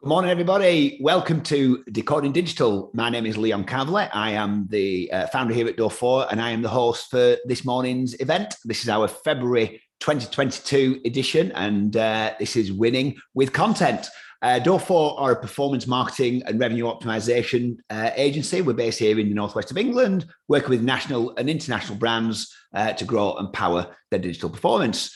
Good morning, everybody. Welcome to Decoding Digital. My name is Leon Cavley. I am the founder here at Door4, and I am the host for this morning's event. This is our February 2022 edition, and this is Winning with Content. Door4 are a performance marketing and revenue optimization agency. We're based here in the northwest of England, working with national and international brands to grow and power their digital performance.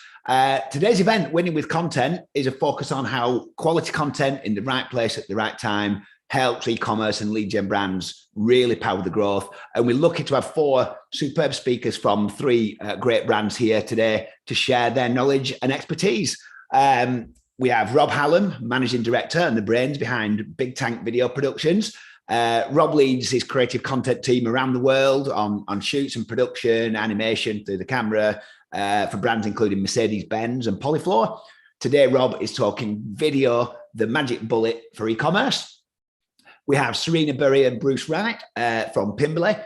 Today's event, Winning with Content, is a focus on how quality content in the right place at the right time helps e-commerce and lead gen brands really power the growth. And we're lucky to have four superb speakers from three great brands here today to share their knowledge and expertise. We have Rob Hallam, Managing Director and the brains behind Bigtank Video Productions. Rob leads his creative content team around the world on shoots and production, animation through the camera, for brands including Mercedes-Benz and Polyfloor. Today, Rob is talking video, the magic bullet for e-commerce. We have Serena and Bruce Wright from Pimberley.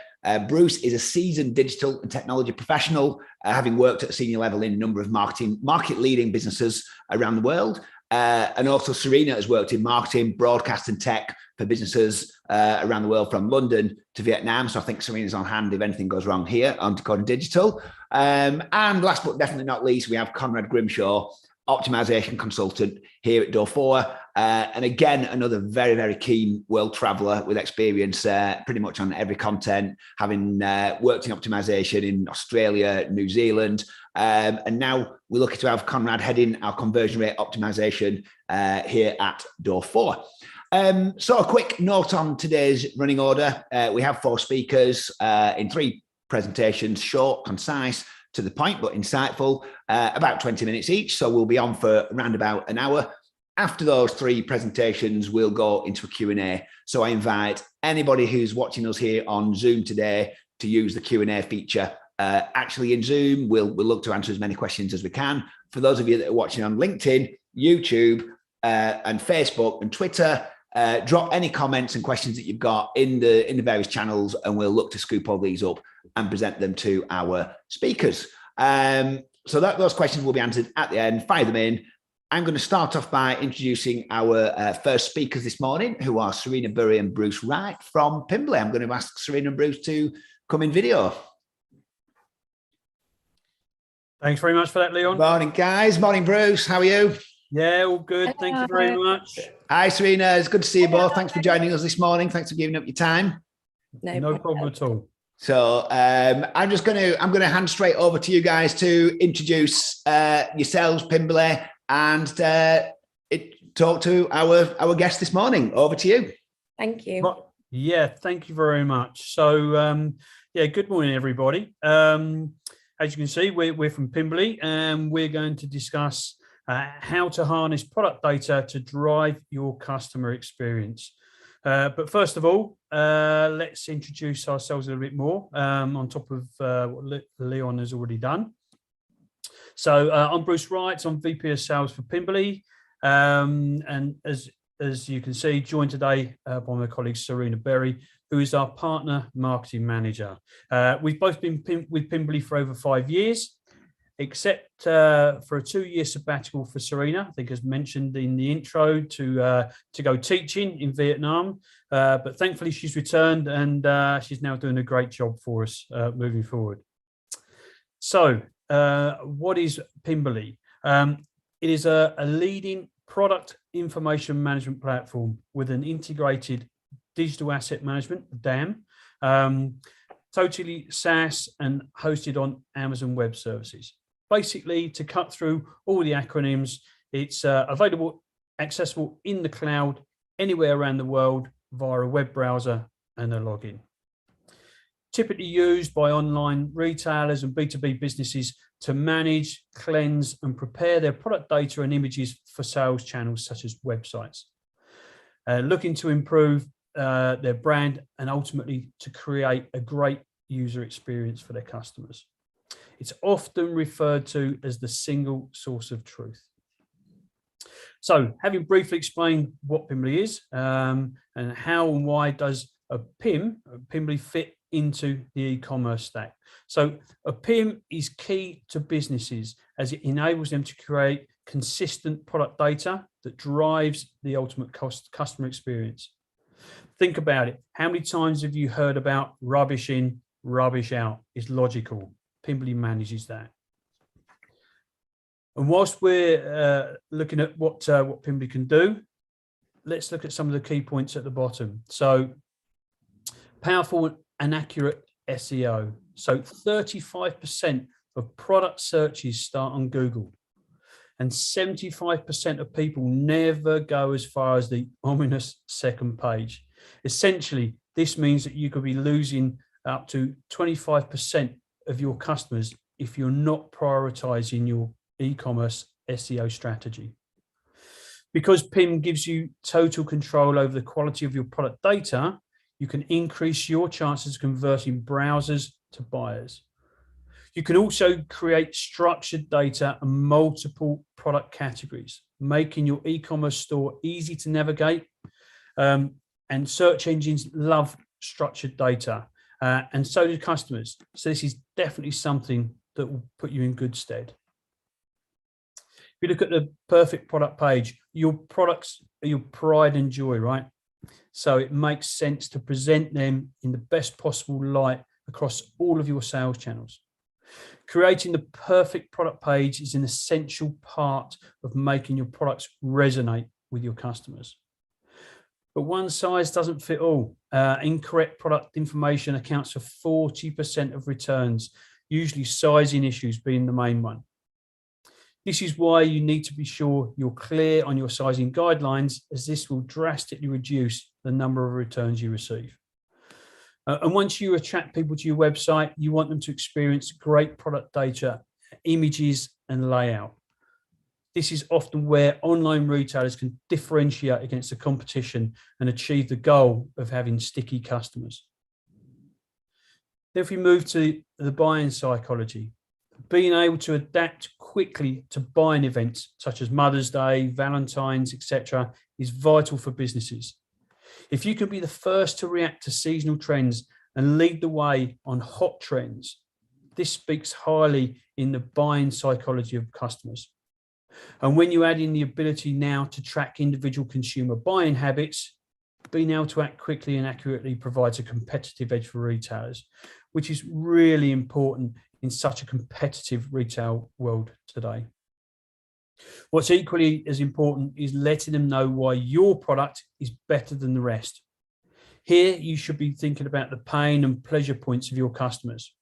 Bruce is a seasoned digital and technology professional, having worked at a senior level in a number of market-leading businesses around the world. And also Serena has worked in marketing, broadcast and tech for businesses around the world, from London to Vietnam. So I think Serena's on hand if anything goes wrong here on Decoding Digital. And last but definitely not least, we have Conrad Grimshaw, optimization consultant here at Door4. And again, another very, very keen world traveler with experience pretty much on every content, having worked in optimization in Australia, New Zealand. And now we're lucky to have Conrad heading our conversion rate optimization here at Door4. So a quick note on today's running order. We have four speakers in three presentations, short, concise, to the point, but insightful, about 20 minutes each. So we'll be on for around about an hour. After those three presentations, we'll go into a Q&A. So I invite anybody who's watching us here on Zoom today to use the Q&A feature. Actually in Zoom, we'll look to answer as many questions as we can. For those of you that are watching on LinkedIn, YouTube, and Facebook and Twitter, drop any comments and questions that you've got in the various channels, and we'll look to scoop all these up and present them to our speakers. So those questions will be answered at the end. Fire them in. I'm going to start off by introducing our first speakers this morning, who are Serena and Bruce Wright from Pimberley. I'm going to ask Serena and Bruce to come in video. Thanks very much for that, Leon. Morning, guys. Morning, Bruce. How are you? Yeah, all good. Thank you very much. Hi, Serena. It's good to see you both. Thanks for joining us this morning. Thanks for giving up your time. No problem at all. So I'm going to hand straight over to you guys to introduce yourselves, Pimberley, and talk to our guest this morning. Over to you. Thank you. Yeah, thank you very much. So yeah, good morning, everybody. As you can see, we're from Pimberley, and we're going to discuss how to harness product data to drive your customer experience. But first of all, let's introduce ourselves a little bit more on top of what Leon has already done. So I'm Bruce Wright. I'm VP of Sales for Pimberley, and as you can see, joined today by my colleague Serena Berry, who is our partner marketing manager. We've both been with Pimberley for over 5 years, except for a 2-year sabbatical for Serena, I think as mentioned in the intro, to go teaching in Vietnam. But thankfully she's returned, and she's now doing a great job for us moving forward. So what is Pimberley? It is a leading product information management platform with an integrated digital asset management, DAM, totally SaaS and hosted on Amazon Web Services. Basically, to cut through all the acronyms, it's available, accessible in the cloud, anywhere around the world via a web browser and a login. Typically used by online retailers and B2B businesses to manage, cleanse, and prepare their product data and images for sales channels such as websites. Looking to improve their brand and ultimately to create a great user experience for their customers. It's often referred to as the single source of truth. So, having briefly explained what Pimberley is and how and why does a Pimberley fit into the e-commerce stack. So a PIM is key to businesses as it enables them to create consistent product data that drives the ultimate customer experience. Think about it. How many times have you heard about rubbish in, rubbish out? It's logical. Pimberley manages that. And whilst we're looking at what Pimberley can do, let's look at some of the key points at the bottom. So powerful and accurate SEO. So 35% of product searches start on Google, and 75% of people never go as far as the ominous second page. Essentially, this means that you could be losing up to 25% of your customers if you're not prioritizing your e-commerce SEO strategy. Because PIM gives you total control over the quality of your product data, you can increase your chances of converting browsers to buyers. You can also create structured data and multiple product categories, making your e-commerce store easy to navigate. And search engines love structured data, and so do customers. So this is definitely something that will put you in good stead. If you look at the perfect product page, your products are your pride and joy, right? So it makes sense to present them in the best possible light across all of your sales channels. Creating the perfect product page is an essential part of making your products resonate with your customers. But one size doesn't fit all. Incorrect product information accounts for 40% of returns, usually sizing issues being the main one. This is why you need to be sure you're clear on your sizing guidelines, as this will drastically reduce the number of returns you receive. And once you attract people to your website, you want them to experience great product data, images, and layout. This is often where online retailers can differentiate against the competition and achieve the goal of having sticky customers. Then if we move to the buying psychology, being able to adapt quickly to buying events such as Mother's Day, Valentine's, etc., is vital for businesses. If you can be the first to react to seasonal trends and lead the way on hot trends, this speaks highly in the buying psychology of customers. And when you add in the ability now to track individual consumer buying habits, being able to act quickly and accurately provides a competitive edge for retailers, which is really important in such a competitive retail world today. What's equally as important is letting them know why your product is better than the rest. Here, you should be thinking about the pain and pleasure points of your customers.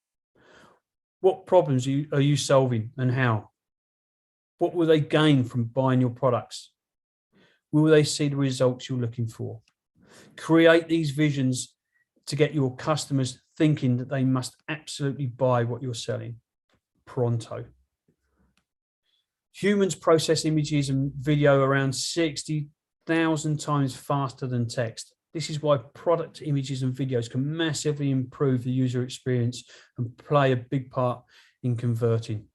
What problems are you solving and how? What will they gain from buying your products? Will they see the results you're looking for? Create these visions to get your customers thinking that they must absolutely buy what you're selling pronto. Humans process images and video around 60,000 times faster than text. This is why product images and videos can massively improve the user experience and play a big part in converting.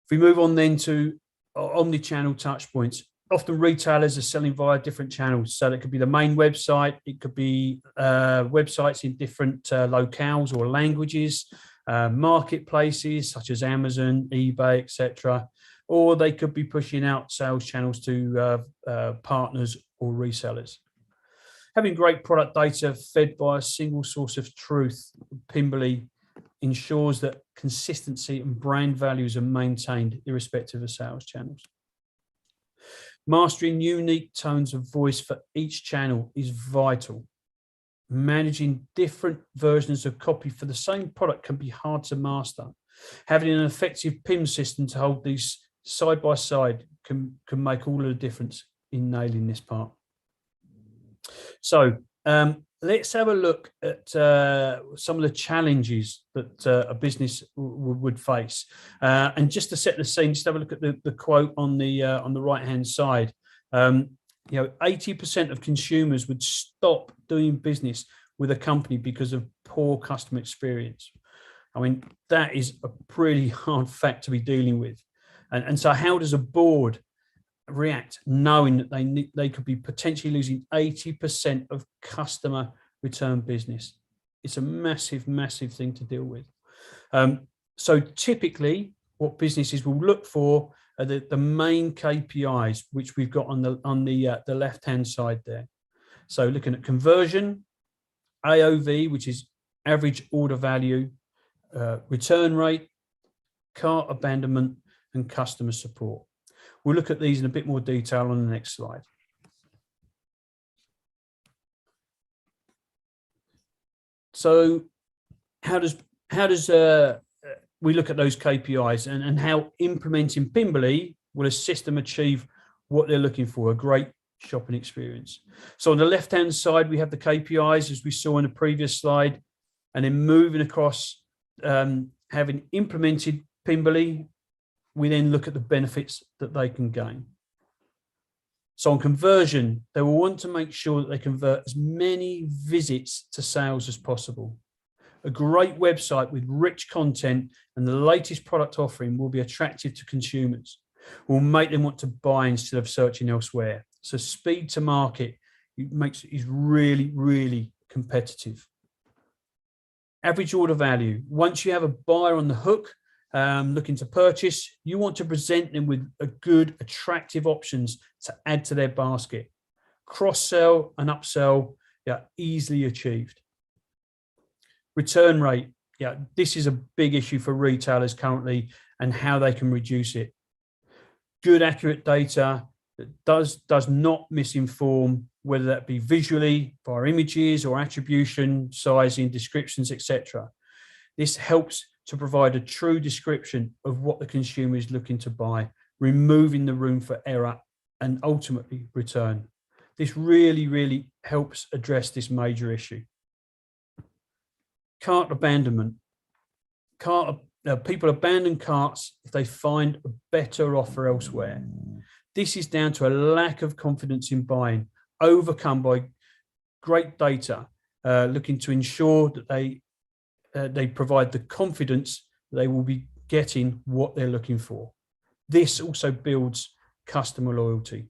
If we move on then to omni-channel touch points, often retailers are selling via different channels. So it could be the main website, it could be websites in different locales or languages, marketplaces such as Amazon, eBay, etc. Or they could be pushing out sales channels to partners or resellers. Having great product data fed by a single source of truth, Pimberley, ensures that consistency and brand values are maintained irrespective of sales channels. Mastering unique tones of voice for each channel is vital. Managing different versions of copy for the same product can be hard to master. Having an effective PIM system to hold these side by side can make all of the difference in nailing this part. So let's have a look at some of the challenges that a business would face. And just to set the scene, just have a look at the quote on the right-hand side. 80% of consumers would stop doing business with a company because of poor customer experience. I mean, that is a pretty hard fact to be dealing with. And so how does a board react knowing that they could be potentially losing 80% of customer return business? It's a massive, massive thing to deal with. So typically what businesses will look for are the main KPIs, which we've got on the left-hand side there. So looking at conversion, AOV, which is average order value, return rate, cart abandonment, and customer support. We'll look at these in a bit more detail on the next slide. So how does we look at those KPIs and how implementing Pimberley will assist them achieve what they're looking for, a great shopping experience. So on the left-hand side, we have the KPIs as we saw in the previous slide, and then moving across, having implemented Pimberley, we then look at the benefits that they can gain. So on conversion, they will want to make sure that they convert as many visits to sales as possible. A great website with rich content and the latest product offering will be attractive to consumers, will make them want to buy instead of searching elsewhere. So speed to market is really, really competitive. Average order value. Once you have a buyer on the hook, looking to purchase, you want to present them with a good, attractive options to add to their basket. Cross-sell and upsell, easily achieved. Return rate, this is a big issue for retailers currently and how they can reduce it. Good, accurate data that does not misinform, whether that be visually, via images or attribution, sizing, descriptions, etc. This helps to provide a true description of what the consumer is looking to buy, removing the room for error and ultimately return. This really, really helps address this major issue. Cart abandonment. People abandon carts if they find a better offer elsewhere. This is down to a lack of confidence in buying, overcome by great data, looking to ensure that they provide the confidence that they will be getting what they're looking for. This also builds customer loyalty.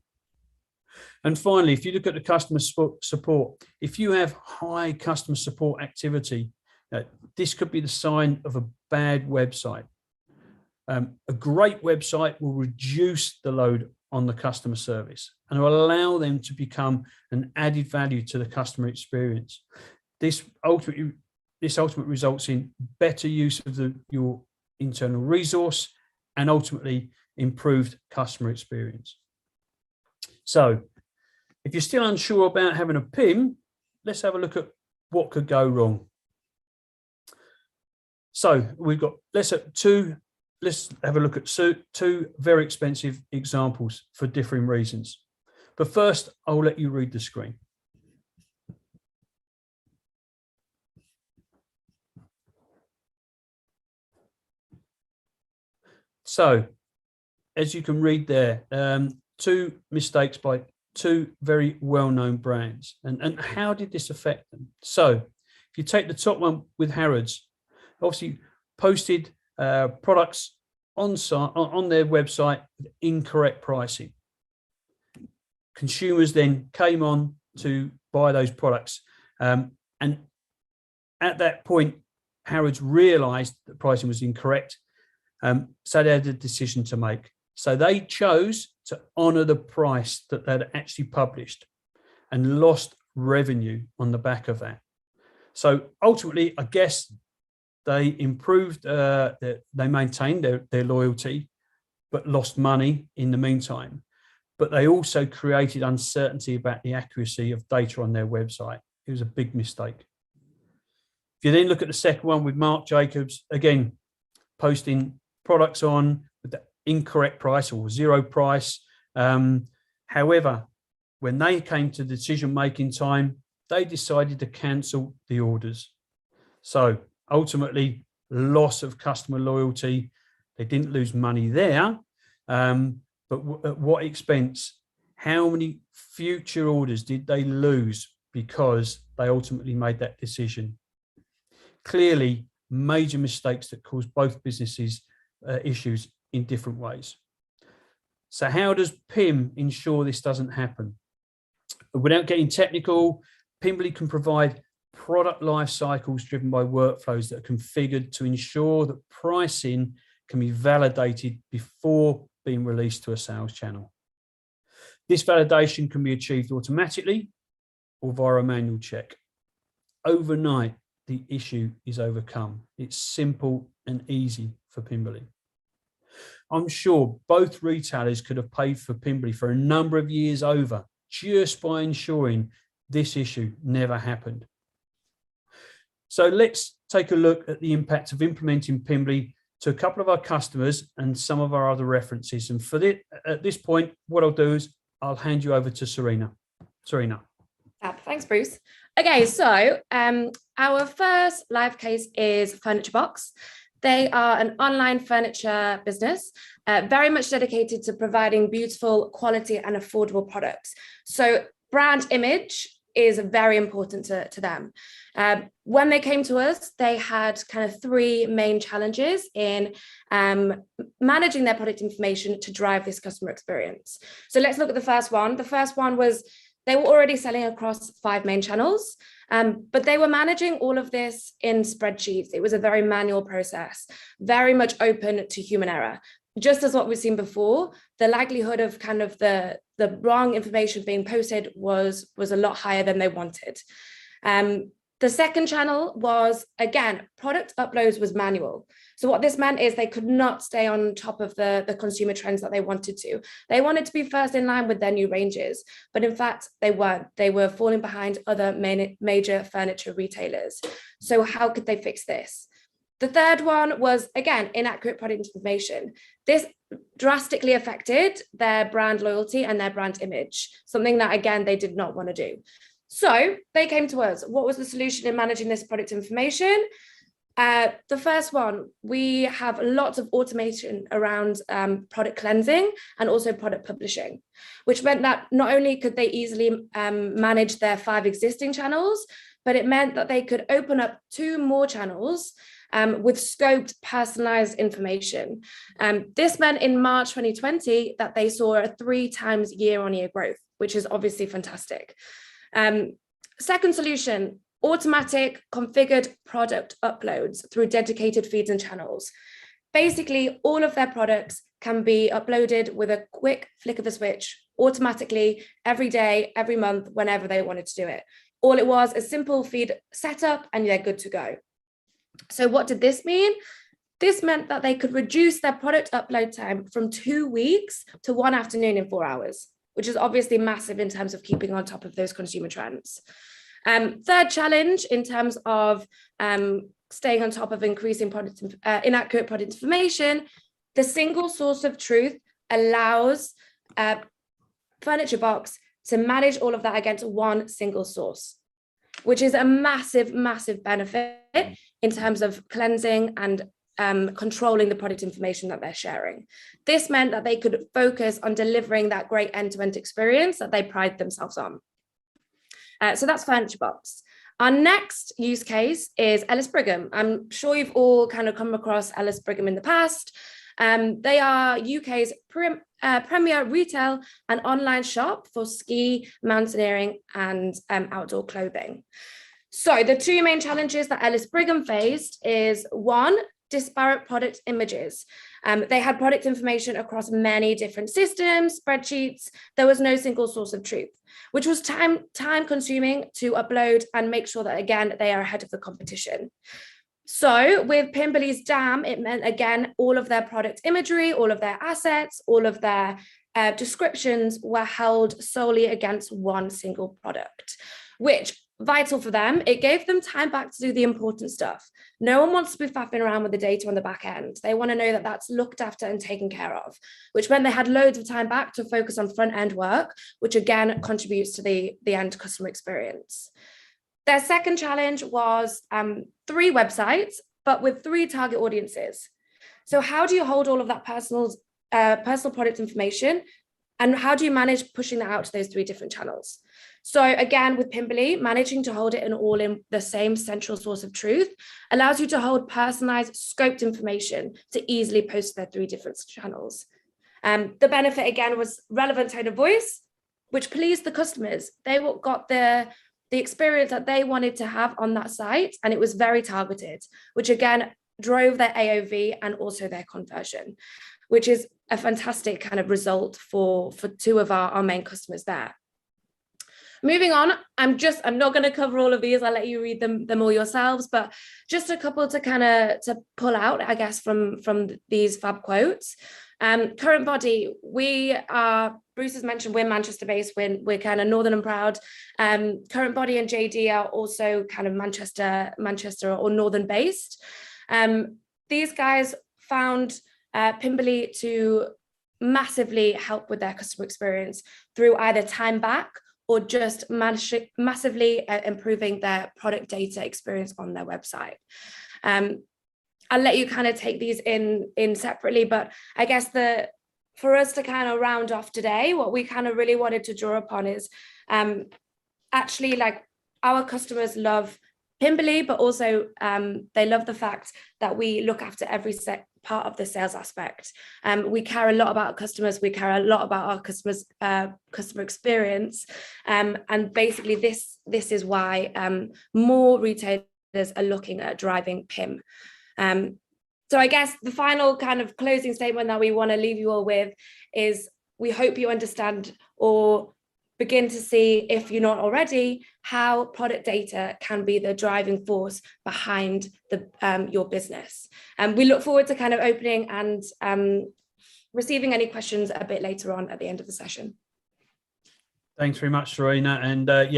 And finally, if you look at the customer support, if you have high customer support activity, this could be the sign of a bad website. A great website will reduce the load on the customer service and will allow them to become an added value to the customer experience. This ultimately results in better use of your internal resource and ultimately improved customer experience. So if you're still unsure about having a PIM, let's have a look at what could go wrong. So we've got, let's have a look at two very expensive examples for differing reasons. But first, I'll let you read the screen. So, as you can read there, two mistakes by two very well-known brands. And how did this affect them? So, if you take the top one with Harrods, obviously posted products on their website with incorrect pricing. Consumers then came on to buy those products. And at that point, Harrods realised that pricing was incorrect. So they had a decision to make. So they chose to honour the price that they'd actually published and lost revenue on the back of that. So ultimately, I guess they improved, they maintained their loyalty, but lost money in the meantime. But they also created uncertainty about the accuracy of data on their website. It was a big mistake. If you then look at the second one with Marc Jacobs, again, posting products on with the incorrect price or zero price. However, when they came to decision-making time, they decided to cancel the orders. So ultimately, loss of customer loyalty. They didn't lose money there, but at what expense? How many future orders did they lose because they ultimately made that decision? Clearly, major mistakes that caused both businesses issues in different ways. So how does PIM ensure this doesn't happen? Without getting technical, Pimberley can provide product life cycles driven by workflows that are configured to ensure that pricing can be validated before being released to a sales channel. This validation can be achieved automatically or via a manual check. Overnight, the issue is overcome. It's simple and easy for Pimberley. I'm sure both retailers could have paid for Pimberley for a number of years over just by ensuring this issue never happened. So let's take a look at the impact of implementing Pimberley to a couple of our customers and some of our other references. And for this, at this point, what I'll do is I'll hand you over to Serena. Serena. Thanks, Bruce. Okay, so our first live case is Furniture Box. They are an online furniture business, very much dedicated to providing beautiful, quality and affordable products. So brand image is very important to them. When they came to us, they had kind of three main challenges in managing their product information to drive this customer experience. So let's look at the first one. The first one was they were already selling across 5 main channels, but they were managing all of this in spreadsheets. It was a very manual process, very much open to human error. Just as what we've seen before, the likelihood of kind of the wrong information being posted was a lot higher than they wanted. The second channel was, again, product uploads was manual. So what this meant is they could not stay on top of the consumer trends that they wanted to. They wanted to be first in line with their new ranges, but in fact, they weren't. They were falling behind other major furniture retailers. So how could they fix this? The third one was, again, inaccurate product information. This drastically affected their brand loyalty and their brand image, something that, again, they did not want to do. So they came to us. What was the solution in managing this product information? The first one, we have lots of automation around product cleansing and also product publishing, which meant that not only could they easily manage their 5 existing channels, but it meant that they could open up 2 more channels with scoped personalized information. This meant in March 2020 that they saw a 3 times year-on-year growth, which is obviously fantastic. Second solution, automatic configured product uploads through dedicated feeds and channels. Basically, all of their products can be uploaded with a quick flick of a switch, automatically, every day, every month, whenever they wanted to do it. All it was a simple feed setup and they're good to go. So what did this mean? This meant that they could reduce their product upload time from 2 weeks to 1 afternoon in 4 hours, which is obviously massive in terms of keeping on top of those consumer trends. Third challenge in terms of staying on top of increasing inaccurate product information, the single source of truth allows Furniture Box to manage all of that against one single source, which is a massive, massive benefit in terms of cleansing and controlling the product information that they're sharing. This meant that they could focus on delivering that great end-to-end experience that they pride themselves on. So that's Furniture Box. Our next use case is Ellis Brigham. I'm sure you've all kind of come across Ellis Brigham in the past. They are UK's premier retail and online shop for ski, mountaineering, and outdoor clothing. So the 2 main challenges that Ellis Brigham faced is 1, disparate product images. They had product information across many different systems, spreadsheets. There was no single source of truth, which was time consuming to upload and make sure that, again, they are ahead of the competition. So with Pimberley's DAM, it meant, again, all of their product imagery, all of their assets, all of their descriptions were held solely against one single product, which, vital for them, it gave them time back to do the important stuff. No one wants to be faffing around with the data on the back end. They want to know that that's looked after and taken care of, which meant they had loads of time back to focus on front end work, which again contributes to the end customer experience. Their second challenge was 3 websites, but with 3 target audiences. So how do you hold all of that personal product information, and how do you manage pushing that out to those 3 different channels? So again, with Pimberley, managing to hold it all in the same central source of truth allows you to hold personalized, scoped information to easily post their 3 different channels. The benefit, again, was relevant tone of voice, which pleased the customers. They got the experience that they wanted to have on that site, and it was very targeted, which again drove their AOV and also their conversion, which is a fantastic kind of result for two of our main customers there. Moving on, I'm not going to cover all of these. I'll let you read them all yourselves, but just a couple to pull out, I guess, from these fab quotes. Current body, Bruce has mentioned we're Manchester based, we're kind of northern and proud. Current body and JD are also kind of Manchester or northern based. These guys found Pimberley to massively help with their customer experience through either time back or just massively improving their product data experience on their website. I'll let you kind of take these in separately, but I guess for us to kind of round off today, what we kind of really wanted to draw upon is actually, like, our customers love Pimberley, but also they love the fact that we look after every part of the sales aspect. We care a lot about our customers. We care a lot about our customers' customer experience, and basically this is why more retailers are looking at driving PIM. So I guess the final kind of closing statement that we want to leave you all with is we hope you understand or begin to see, if you're not already, how product data can be the driving force behind your business. We look forward to kind of opening and receiving any questions a bit later on at the end of the session. Thanks very much, Serena. And I'll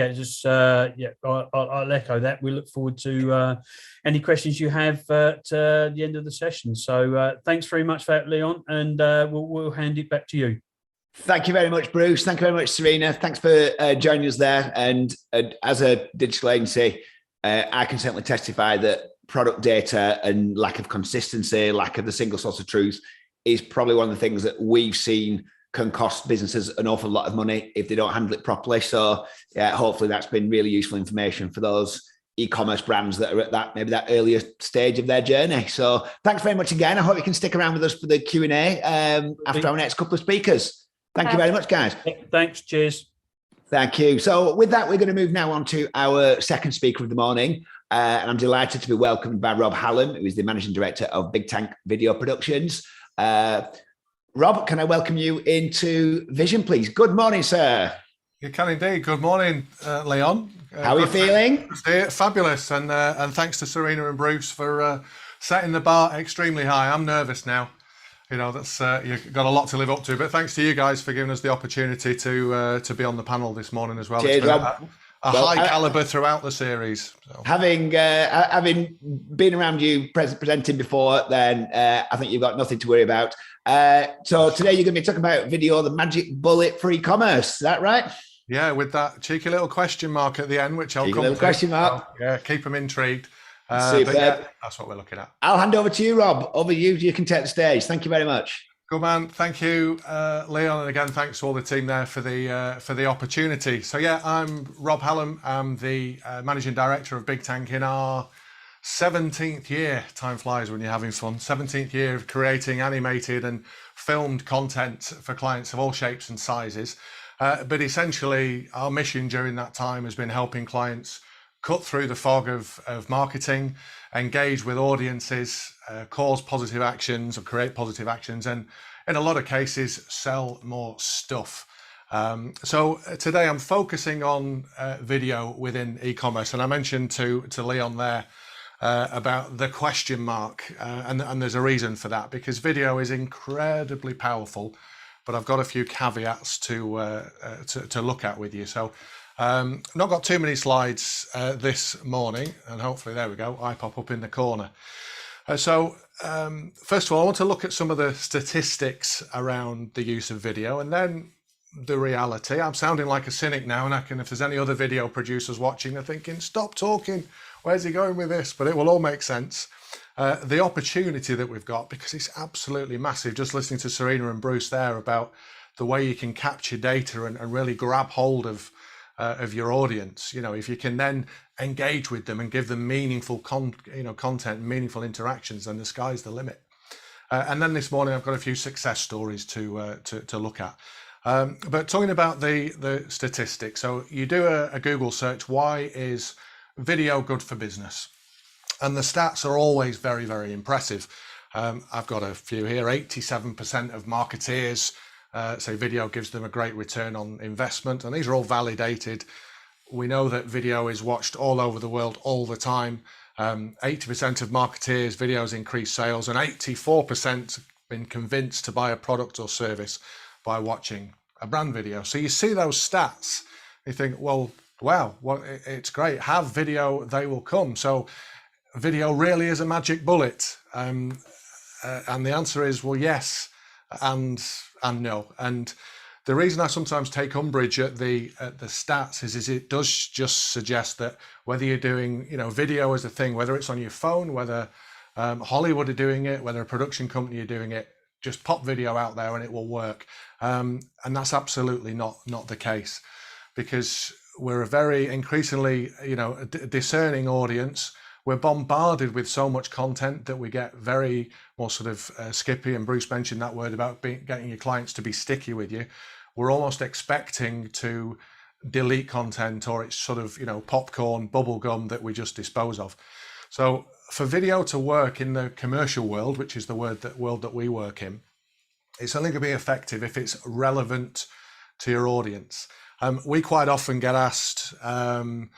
echo that. We look forward to any questions you have at the end of the session. So thanks very much for that, Leon, and we'll hand it back to you. Thank you very much, Bruce. Thank you very much, Serena. Thanks for joining us there. And as a digital agency, I can certainly testify that product data and lack of consistency, lack of the single source of truth is probably one of the things that we've seen can cost businesses an awful lot of money if they don't handle it properly. So yeah, hopefully that's been really useful information for those e-commerce brands that are at maybe that earlier stage of their journey. So thanks very much again. I hope you can stick around with us for the Q&A after our next couple of speakers. Thank you very much, guys. Thanks. Cheers. Thank you. So with that, we're going to move now on to our second speaker of the morning. And I'm delighted to be welcomed by Rob Hallam, who is the Managing Director of Bigtank Video Productions. Rob, can I welcome you into Vision, please? Good morning, sir. You can indeed. Good morning, Leon. How are you feeling? Fabulous. And thanks to Serena and Bruce for setting the bar extremely high. I'm nervous now. You know, that's you've got a lot to live up to. But thanks to you guys for giving us the opportunity to be on the panel this morning as well. Cheers, Rob. A high caliber throughout the series. So. Having been around you presenting before, then I think you've got nothing to worry about. So today you're going to be talking about video, the magic bullet for e-commerce. Is that right? Yeah, with that cheeky little question mark at the end, which I'll come to. Little question mark. So, yeah, keep them intrigued. Superb. But yeah, that's what we're looking at. I'll hand over to you, Rob. Over you. You can take the stage. Thank you very much. Good man. Thank you, Leon. And again, thanks to all the team there for the opportunity. So yeah, I'm Rob Hallam. I'm the Managing Director of Bigtank in our 17th year. Time flies when you're having fun. 17th year of creating animated and filmed content for clients of all shapes and sizes. But essentially, our mission during that time has been helping clients cut through the fog of marketing, engage with audiences, cause positive actions or create positive actions, and in a lot of cases, sell more stuff. So today I'm focusing on video within e-commerce. And I mentioned to Leon there about the question mark, and there's a reason for that, because video is incredibly powerful, but I've got a few caveats to look at with you. So not got too many slides this morning, and hopefully there we go, I pop up in the corner. First of all, I want to look at some of the statistics around the use of video, and then the reality. I'm sounding like a cynic now, and if there's any other video producers watching, they're thinking, stop talking, where's he going with this? But it will all make sense. The opportunity that we've got, because it's absolutely massive, just listening to Serena and Bruce there about the way you can capture data and really grab hold of your audience. You know, if you can then engage with them and give them meaningful content, meaningful interactions, then the sky's the limit. And then this morning I've got a few success stories to look at. But talking about the statistics, so you do a Google search, why is video good for business? And the stats are always very, very impressive. I've got a few here. 87% of marketeers say video gives them a great return on investment, and these are all validated. We know that video is watched all over the world all the time. 80% of marketeers, videos increase sales, and 84% have been convinced to buy a product or service by watching a brand video. So you see those stats, you think, well, wow, it's great. Have video, they will come. So video really is a magic bullet. And the answer is, well, yes, and no. And the reason I sometimes take umbrage at the stats is it does just suggest that whether you're doing, video as a thing, whether it's on your phone, whether Hollywood are doing it, whether a production company are doing it, just pop video out there and it will work. And that's absolutely not the case, because we're a very increasingly, discerning audience. We're bombarded with so much content that we get very more sort of Skippy, and Bruce mentioned that word about getting your clients to be sticky with you. We're almost expecting to delete content, or it's sort of, popcorn, bubble gum that we just dispose of. So for video to work in the commercial world, which is the world that we work in, it's only going to be effective if it's relevant to your audience. We quite often get asked, can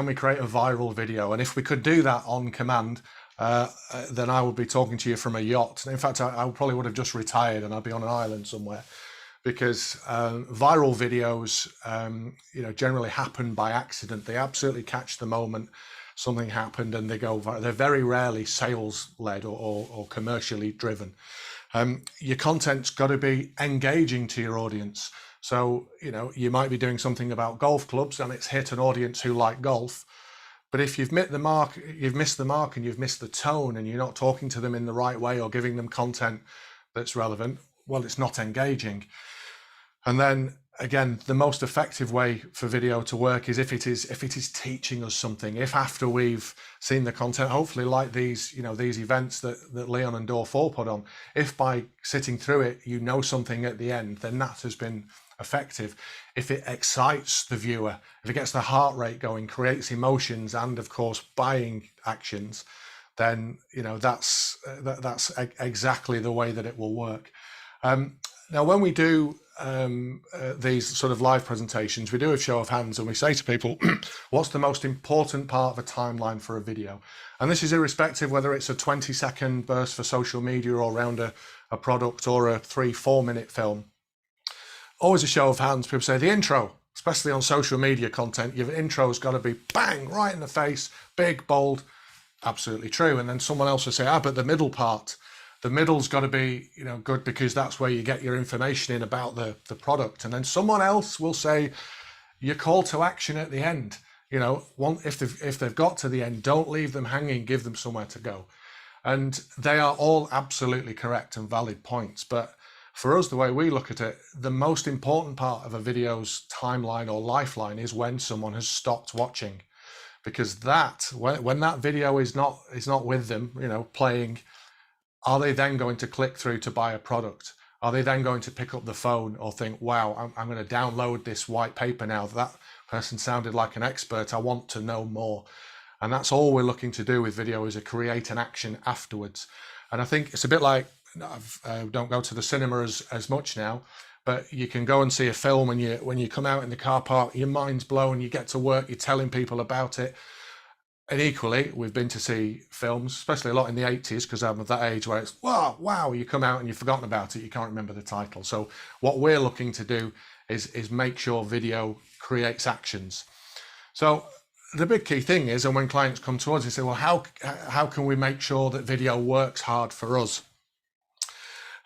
we create a viral video? And if we could do that on command, then I would be talking to you from a yacht. In fact, I probably would have just retired and I'd be on an island somewhere, because viral videos, generally happen by accident. They absolutely catch the moment something happened and they go viral. They're very rarely sales led or commercially driven. Your content's got to be engaging to your audience. So, you might be doing something about golf clubs and it's hit an audience who like golf. But if you've missed the mark and you've missed the tone, and you're not talking to them in the right way or giving them content that's relevant, well, it's not engaging. And then again, the most effective way for video to work is if it is teaching us something. If after we've seen the content, hopefully like these events that Leon and Door4 put on, if by sitting through it, you know something at the end, then that has been effective. If it excites the viewer, if it gets the heart rate going, creates emotions, and of course buying actions, then that's exactly the way that it will work. Now, when we do these sort of live presentations, we do a show of hands and we say to people, what's the most important part of a timeline for a video? And this is irrespective whether it's a 20-second burst for social media or around a product, or a 3-4 minute film. Always a show of hands. People say the intro, especially on social media content, your intro's got to be bang, right in the face, big, bold. Absolutely true. And then someone else will say, but the middle part, the middle's got to be, good, because that's where you get your information in about the product. And then someone else will say your call to action at the end. If they've got to the end, don't leave them hanging, give them somewhere to go. And they are all absolutely correct and valid points. But for us, the way we look at it, the most important part of a video's timeline or lifeline is when someone has stopped watching, because when that video is not with them, playing, are they then going to click through to buy a product? Are they then going to pick up the phone or think, wow, I'm going to download this white paper now. That person sounded like an expert. I want to know more. And that's all we're looking to do with video, is to create an action afterwards. And I think it's a bit like, I don't go to the cinema as much now, but you can go and see a film, and when you come out in the car park, your mind's blown, you get to work, you're telling people about it. And equally, we've been to see films, especially a lot in the 80s, because I'm of that age where it's, wow, you come out and you've forgotten about it, you can't remember the title. So what we're looking to do is make sure video creates actions. So the big key thing is, and when clients come to us, they say, well, how can we make sure that video works hard for us?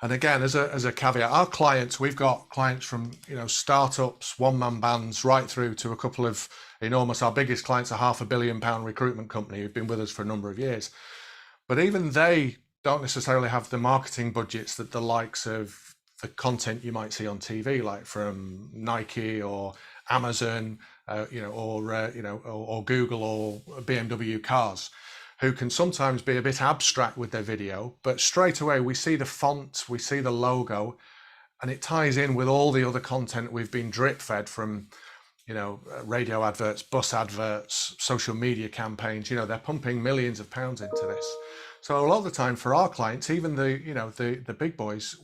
And again, as a caveat, our clients, we've got clients from, startups, one-man bands, right through to a couple of enormous, our biggest clients, a £500 million recruitment company who've been with us for a number of years. But even they don't necessarily have the marketing budgets that the likes of the content you might see on TV, like from Nike or Amazon, or Google or BMW cars, who can sometimes be a bit abstract with their video, but straight away we see the font, we see the logo, and it ties in with all the other content we've been drip fed from, radio adverts, bus adverts, social media campaigns. They're pumping millions of pounds into this. So a lot of the time for our clients, even the big boys,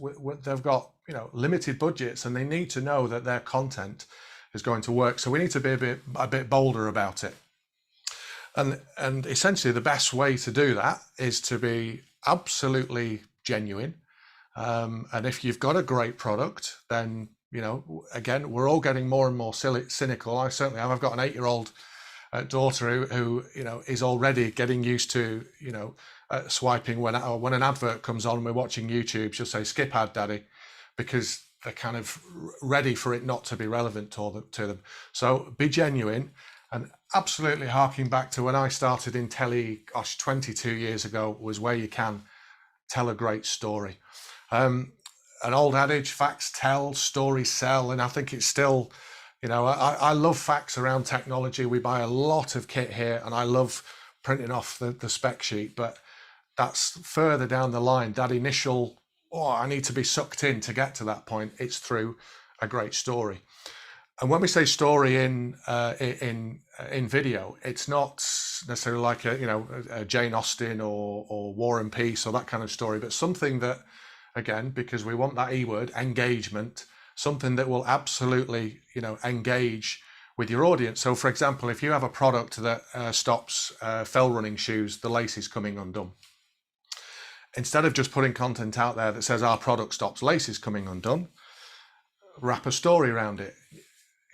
they've got limited budgets, and they need to know that their content is going to work. So we need to be a bit bolder about it. And essentially the best way to do that is to be absolutely genuine. And if you've got a great product, then, again, we're all getting more and more cynical. I certainly have. I've got an 8-year-old daughter who is already getting used to, swiping when an advert comes on and we're watching YouTube. She'll say, "Skip ad, Daddy," because they're kind of ready for it not to be relevant to them. So be genuine. And absolutely harking back to when I started in telly, 22 years ago, was where you can tell a great story. An old adage, facts tell, stories sell. And I think it's still, I love facts around technology. We buy a lot of kit here, and I love printing off the spec sheet, but that's further down the line. That initial, I need to be sucked in to get to that point. It's through a great story. And when we say story in video, it's not necessarily like a Jane Austen or War and Peace or that kind of story, but something that, again, because we want that E word, engagement, something that will absolutely engage with your audience. So, for example, if you have a product that stops fell running shoes, the laces coming undone, instead of just putting content out there that says our product stops laces coming undone, wrap a story around it.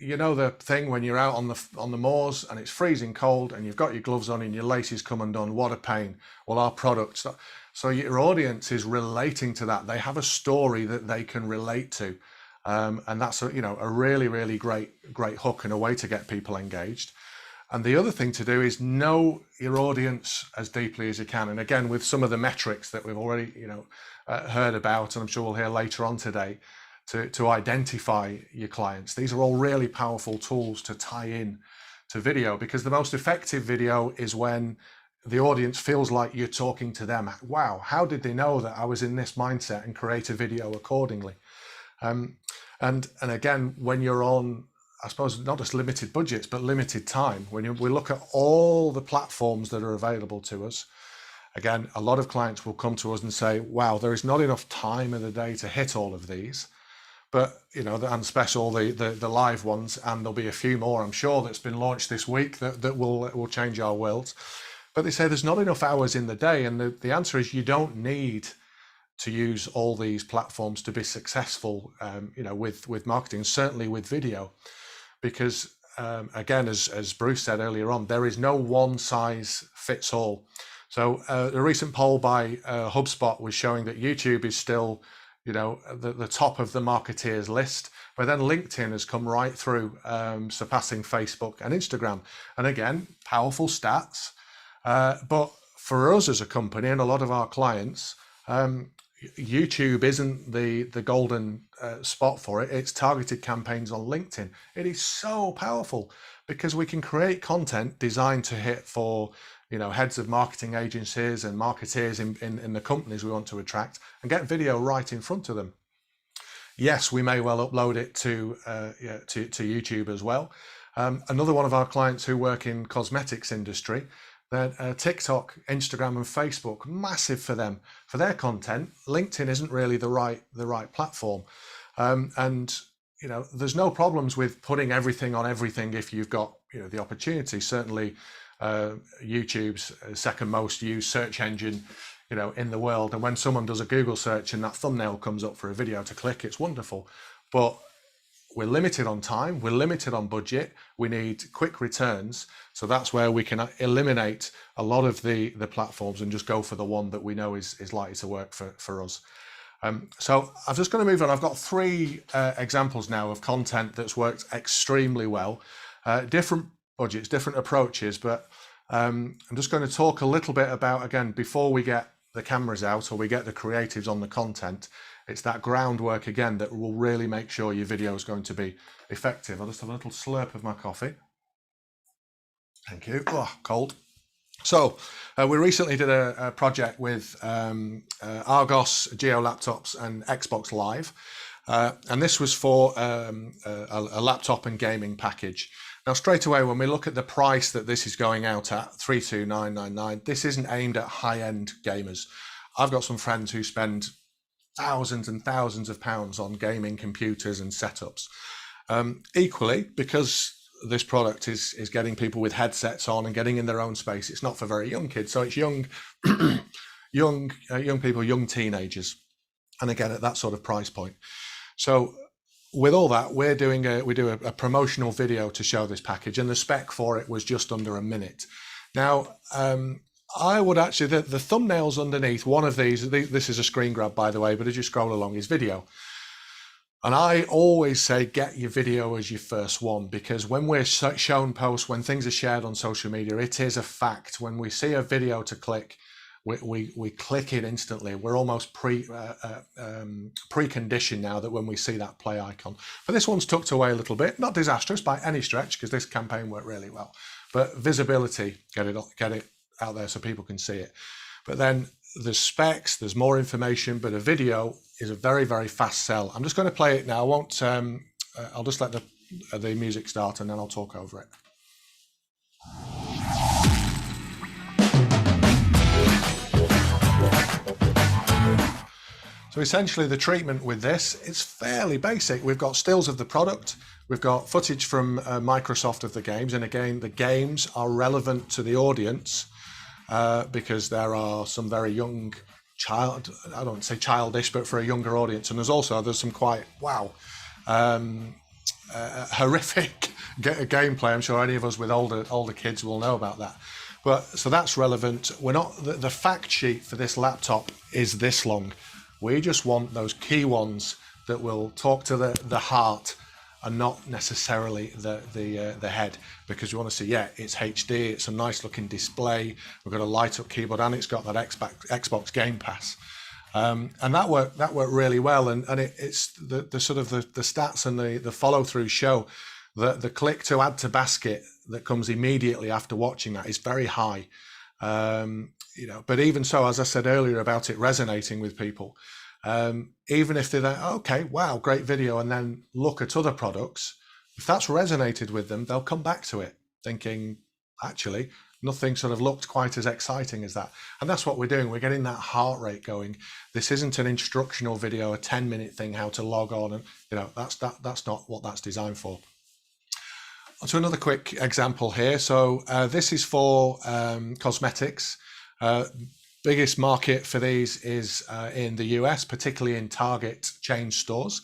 The thing when you're out on the moors and it's freezing cold and you've got your gloves on and your laces come undone, what a pain. Well, our products. So your audience is relating to that. They have a story that they can relate to. And that's a really, really great hook and a way to get people engaged. And the other thing to do is know your audience as deeply as you can. And again, with some of the metrics that we've already, heard about, and I'm sure we'll hear later on today, to identify your clients. These are all really powerful tools to tie in to video, because the most effective video is when the audience feels like you're talking to them. Wow, how did they know that I was in this mindset, and create a video accordingly? And again, when you're on, I suppose, not just limited budgets, but limited time, when we look at all the platforms that are available to us, again, a lot of clients will come to us and say, wow, there is not enough time in the day to hit all of these. But, and special the live ones, and there'll be a few more, I'm sure, that's been launched this week that will change our worlds. But they say there's not enough hours in the day. And the answer is you don't need to use all these platforms to be successful, with marketing, certainly with video. Because, again, as Bruce said earlier on, there is no one size fits all. So the recent poll by HubSpot was showing that YouTube is still the top of the marketeers list, but then LinkedIn has come right through, surpassing Facebook and Instagram. And again, powerful stats. But for us as a company and a lot of our clients, YouTube isn't the golden spot for it. It's targeted campaigns on LinkedIn. It is so powerful because we can create content designed to hit for heads of marketing agencies and marketeers in the companies we want to attract, and get video right in front of them. Yes, we may well upload it to YouTube as well. Another one of our clients who work in cosmetics industry, that TikTok, Instagram, and Facebook, massive for them for their content. LinkedIn isn't really the right platform, and there's no problems with putting everything on everything if you've got the opportunity. Certainly. YouTube's second most used search engine, in the world. And when someone does a Google search and that thumbnail comes up for a video to click, it's wonderful. But we're limited on time, we're limited on budget, we need quick returns. So that's where we can eliminate a lot of the platforms and just go for the one that we know is likely to work for us. So I'm just going to move on. I've got 3 examples now of content that's worked extremely well. Different budgets, different approaches, but I'm just going to talk a little bit about, again, before we get the cameras out or we get the creatives on the content, it's that groundwork again that will really make sure your video is going to be effective. I'll just have a little slurp of my coffee. Thank you. Oh, cold. So we recently did a project with Argos, Geo Laptops and Xbox Live. And this was for a laptop and gaming package. Now, straight away, when we look at the price that this is going out at, 32,999, this isn't aimed at high-end gamers. I've got some friends who spend thousands and thousands of pounds on gaming computers and setups. Equally, because this product is getting people with headsets on and getting in their own space, it's not for very young kids. So it's young people, young teenagers. And again, at that sort of price point. So with all that, we do a promotional video to show this package, and the spec for it was just under a minute. Now, I would actually, the thumbnails underneath, one of these, this is a screen grab, by the way, but as you scroll along is video. And I always say, get your video as your first one, because when we're shown posts, when things are shared on social media, it is a fact. When we see a video to click, we click it instantly. We're almost preconditioned now that when we see that play icon. But this one's tucked away a little bit, not disastrous by any stretch, because this campaign worked really well. But visibility, get it out there so people can see it. But then there's specs, there's more information, but a video is a very, very fast sell. I'm just going to play it now. I won't. I'll just let the music start, and then I'll talk over it. So essentially the treatment with this is fairly basic. We've got stills of the product, we've got footage from Microsoft of the games, and again, the games are relevant to the audience because there are some very young I don't want to say childish, but for a younger audience. And there's some quite, horrific gameplay. I'm sure any of us with older kids will know about that. But so that's relevant. We're not, the fact sheet for this laptop is this long. We just want those key ones that will talk to the heart and not necessarily the head, because we want to see, it's HD, it's a nice looking display, we've got a light up keyboard, and it's got that Xbox Game Pass. And that worked really well. And it's the sort of the stats and the follow through show that the click to add to basket that comes immediately after watching that is very high. But even so, as I said earlier about it resonating with people, even if they're like, okay, wow, great video, and then look at other products, if that's resonated with them, they'll come back to it thinking, actually, nothing sort of looked quite as exciting as that. And that's what we're doing. We're getting that heart rate going. This isn't an instructional video, a 10-minute thing, how to log on, and that's not what that's designed for. To another quick example here. So this is for cosmetics. Biggest market for these is in the US, particularly in Target chain stores.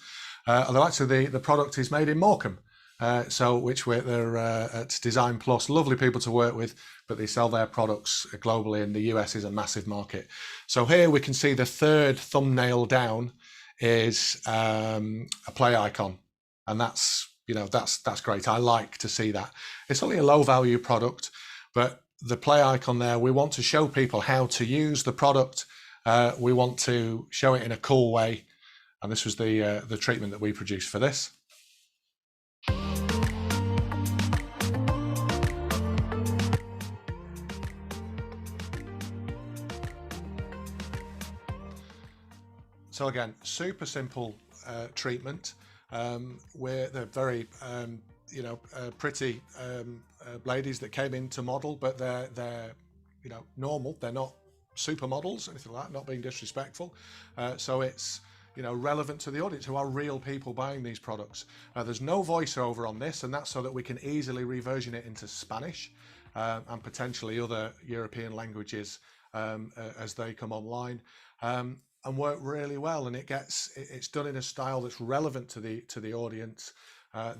Although actually the product is made in Morecambe, they're at Design Plus. Lovely people to work with, but they sell their products globally, and the US is a massive market. So here we can see the third thumbnail down is a play icon, and that's great. I like to see that. It's only a low value product, but the play icon there, we want to show people how to use the product. We want to show it in a cool way. And this was the treatment that we produced for this. So again, super simple treatment. They're very pretty ladies that came in to model, but they're normal. They're not supermodels, anything like that, not being disrespectful. So it's relevant to the audience, who are real people buying these products. There's no voiceover on this, and that's so that we can easily reversion it into Spanish and potentially other European languages as they come online. And work really well, and it's done in a style that's relevant to the audience.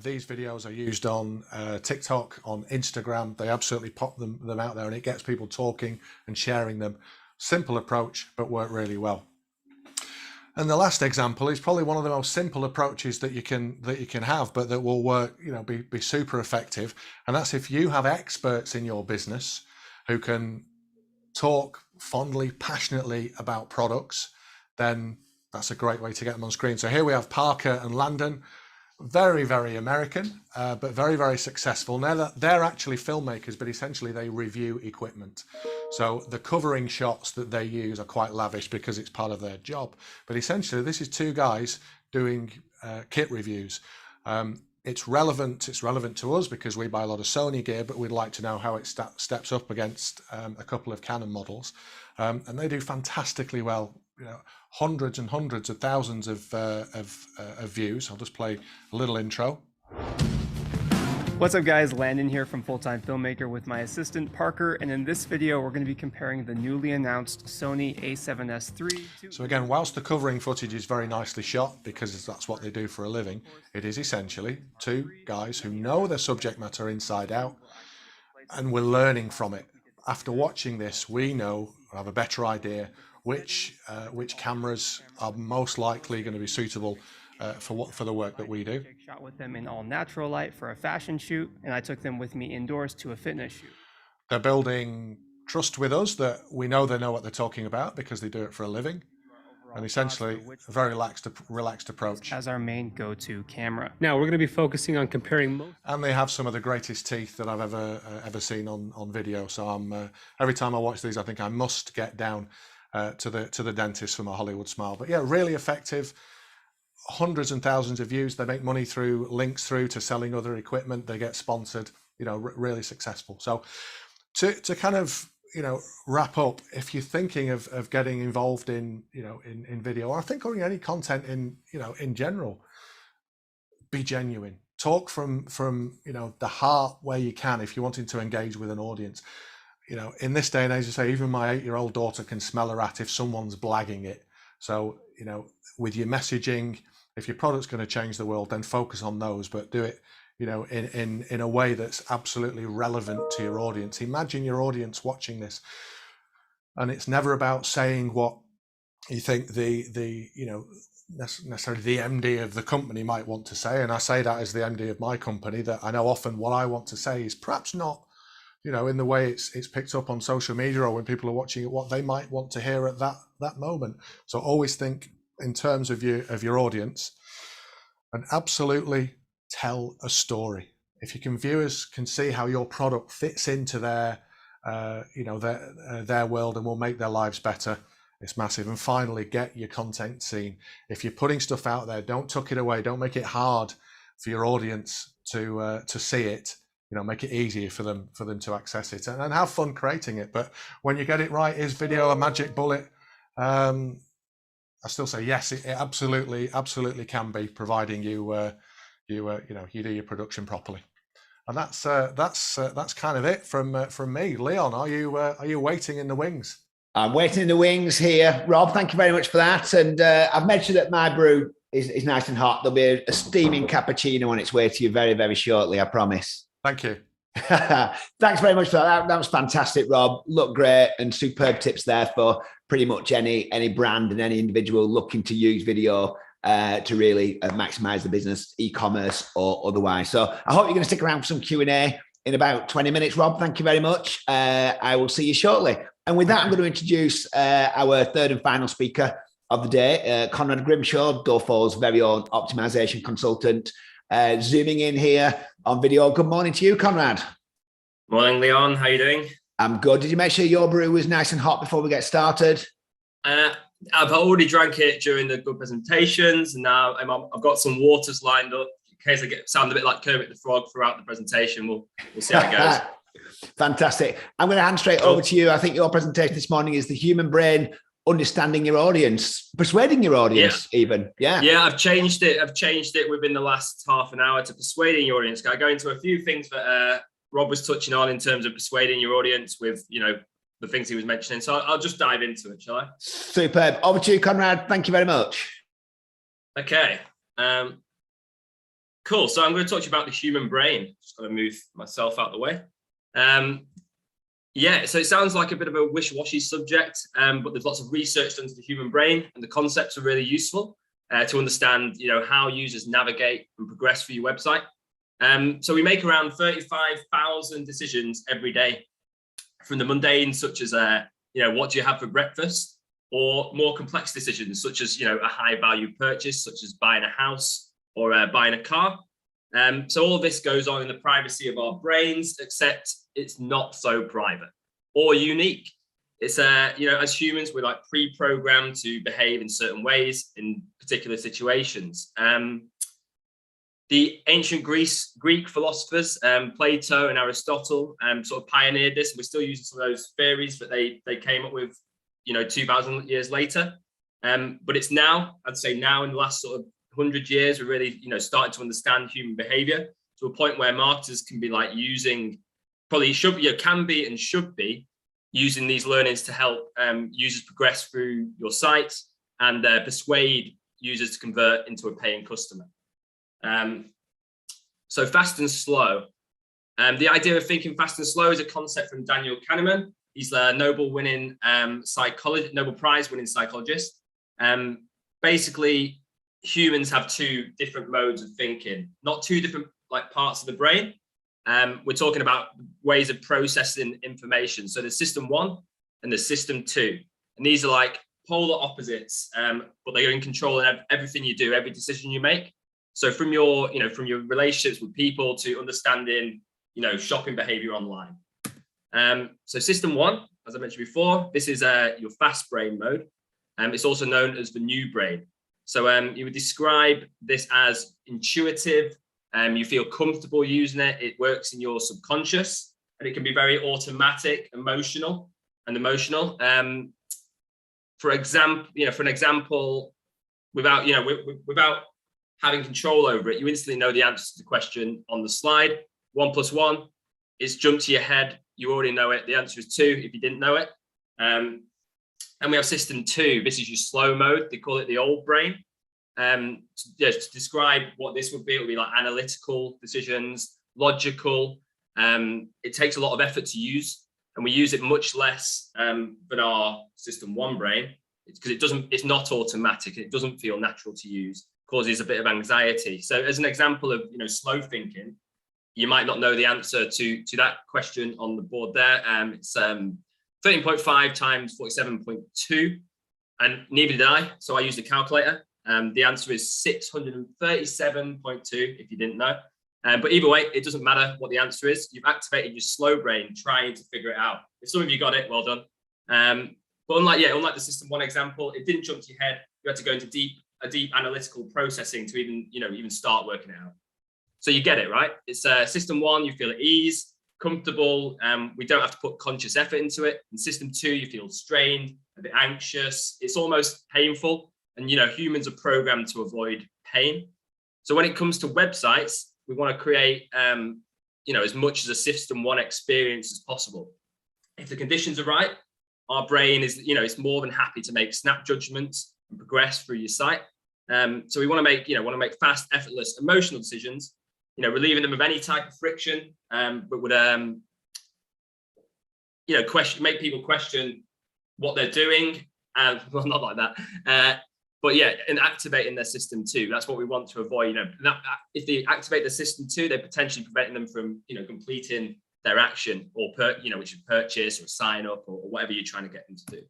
These videos are used on TikTok, on Instagram. They absolutely pop them out there, and it gets people talking and sharing them. Simple approach, but work really well. And the last example is probably one of the most simple approaches that you can have, but that will work, be super effective. And that's if you have experts in your business who can talk fondly, passionately about products, then that's a great way to get them on screen. So here we have Parker and Landon. very, very American, but very, very successful. Now they're actually filmmakers, but essentially they review equipment. So the covering shots that they use are quite lavish because it's part of their job. But essentially, this is two guys doing kit reviews. It's relevant to us because we buy a lot of Sony gear, but we'd like to know how it steps up against a couple of Canon models. And they do fantastically well. You know, hundreds and hundreds of thousands of views. I'll just play a little intro. What's up guys, Landon here from Full-Time Filmmaker with my assistant Parker, and in this video we're going to be comparing the newly announced Sony a7S III to... So again, whilst the covering footage is very nicely shot because that's what they do for a living, it is essentially two guys who know their subject matter inside out and we're learning from it. After watching this, we know, have a better idea which cameras are most likely going to be suitable for the work that we do. Shot with them in all natural light for a fashion shoot, and I took them with me indoors to a fitness shoot. They're building trust with us that we know they know what they're talking about because they do it for a living, and essentially a very relaxed approach. As our main go-to camera. Now we're going to be focusing on comparing and they have some of the greatest teeth that I've ever seen on video. So I'm every time I watch these, I think I must get down to the dentist for my Hollywood smile. But yeah, really effective. Hundreds and thousands of views. They make money through links through to selling other equipment. They get sponsored. You know, really successful. So to kind of wrap up, if you're thinking of getting involved in in video, or I think or in any content in general, be genuine. Talk from the heart where you can if you're wanting to engage with an audience. In this day and age, I say even my 8-year-old daughter can smell a rat if someone's blagging it. So, with your messaging, if your product's going to change the world, then focus on those, but do it, in a way that's absolutely relevant to your audience. Imagine your audience watching this, and it's never about saying what you think necessarily the MD of the company might want to say. And I say that as the MD of my company, that I know often what I want to say is perhaps not in the way it's picked up on social media or when people are watching it, what they might want to hear at that moment. So always think in terms of your audience, and absolutely tell a story. If viewers can see how your product fits into their world and will make their lives better, it's massive. And finally, get your content seen. If you're putting stuff out there, don't tuck it away. Don't make it hard for your audience to see it. Make it easier for them to access it and have fun creating it. But when you get it right, is video a magic bullet? I still say yes, it absolutely can be, providing you do your production properly. And that's kind of it from me. Leon, are you waiting in the wings? I'm waiting in the wings here, Rob. Thank you very much for that. And I've mentioned that my brew is nice and hot. There'll be a steaming cappuccino on its way to you very, very shortly, I promise. Thank you. Thanks very much for that. That was fantastic, Rob. Looked great and superb tips there for pretty much any brand and any individual looking to use video to really maximize the business, e-commerce or otherwise. So I hope you're going to stick around for some Q&A in about 20 minutes, Rob. Thank you very much. I will see you shortly. And with that, I'm going to introduce our third and final speaker of the day, Conrad Grimshaw, Door4's very own optimization consultant, zooming in here on video. Good morning to you, Conrad. Morning, Leon. How are you doing? I'm good. Did you make sure your brew was nice and hot before we get started? I've already drank it during the good presentations, and now I've got some waters lined up in case I sound a bit like Kermit the Frog throughout the presentation. We'll see how it goes. Fantastic. I'm going to hand straight over to you. I think your presentation this morning is the human brain, understanding your audience, persuading your audience, even. Yeah. I've changed it within the last half an hour to persuading your audience. I go into a few things that Rob was touching on in terms of persuading your audience with the things he was mentioning. So I'll just dive into it, shall I? Superb. Over to you, Conrad. Thank you very much. Okay. Cool. So I'm going to talk to you about the human brain. Just going to move myself out of the way. So it sounds like a bit of a wishy-washy subject, but there's lots of research done to the human brain, and the concepts are really useful to understand, how users navigate and progress through your website. So we make around 35,000 decisions every day, from the mundane, such as, what do you have for breakfast, or more complex decisions, such as, a high-value purchase, such as buying a house or buying a car. So all of this goes on in the privacy of our brains, except it's not so private or unique. It's as humans, we're like pre-programmed to behave in certain ways in particular situations. The ancient Greek philosophers, Plato and Aristotle, sort of pioneered this. We're still using some of those theories that they came up with, 2,000 years later. But it's now, I'd say now in the last sort of 100 years, we're really, starting to understand human behavior to a point where marketers can be like using, probably should be, can be and should be using these learnings to help users progress through your site and persuade users to convert into a paying customer. So fast and slow. The idea of thinking fast and slow is a concept from Daniel Kahneman. He's a Nobel Prize winning psychologist. Basically, humans have two different modes of thinking, not two different like parts of the brain. We're talking about ways of processing information. So there's system 1 and there's system 2. And these are like polar opposites, but they're in control of everything you do, every decision you make. So from your relationships with people to understanding, shopping behavior online. So system 1, as I mentioned before, this is your fast brain mode. It's also known as the new brain. So you would describe this as intuitive. You feel comfortable using it. It works in your subconscious, and it can be very automatic, emotional. For example, without having control over it, you instantly know the answer to the question on the slide. 1 + 1 is jumped to your head. You already know it. The answer is 2 if you didn't know it. And we have system 2. This is your slow mode. They call it the old brain. To describe what this would be, it would be like analytical decisions, logical. It takes a lot of effort to use, and we use it much less than our system 1 brain, because it's not automatic. It doesn't feel natural to use, causes a bit of anxiety. So as an example of slow thinking, you might not know the answer to that question on the board there. It's 13.5 times 47.2, and neither did I. So I used a calculator. The answer is 637.2 if you didn't know. But either way, it doesn't matter what the answer is. You've activated your slow brain trying to figure it out. If some of you got it, well done. But unlike the system 1 example, it didn't jump to your head. You had to go into a deep analytical processing to even start working it out. So you get it, right? It's system 1, you feel at ease, comfortable. We don't have to put conscious effort into it. In system 2, you feel strained, a bit anxious. It's almost painful. And humans are programmed to avoid pain. So when it comes to websites, we want to create as much as a system 1 experience as possible. If the conditions are right, our brain is it's more than happy to make snap judgments and progress through your site. So we want to make fast, effortless, emotional decisions, relieving them of any type of friction, but would make people question what they're doing, and well, not like that. But yeah, and activating their system 2. That's what we want to avoid. If they activate the system 2, they're potentially preventing them from, completing their action or which is purchase or sign up or whatever you're trying to get them to do.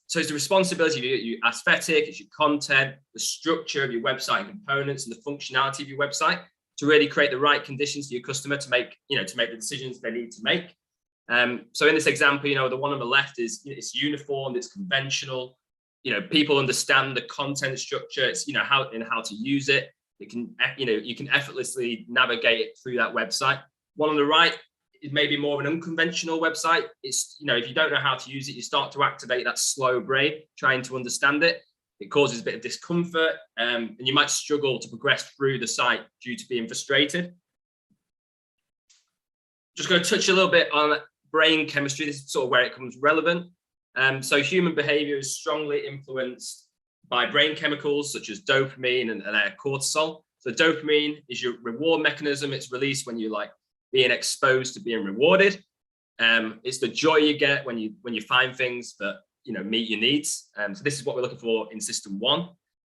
So it's the responsibility of your aesthetic, it's your content, the structure of your website and components, and the functionality of your website to really create the right conditions for your customer to make the decisions they need to make. So in this example, the one on the left is it's uniform, it's conventional. People understand the content structure. It's how to use it. It can you can effortlessly navigate it through that website. One on the right is maybe more of an unconventional website. It's if you don't know how to use it, you start to activate that slow brain trying to understand it. It causes a bit of discomfort, and you might struggle to progress through the site due to being frustrated. Just going to touch a little bit on brain chemistry. This is sort of where it becomes relevant. So human behavior is strongly influenced by brain chemicals such as dopamine and cortisol. So dopamine is your reward mechanism. It's released when you being exposed to being rewarded. It's the joy you get when you find things that meet your needs. So this is what we're looking for in system 1.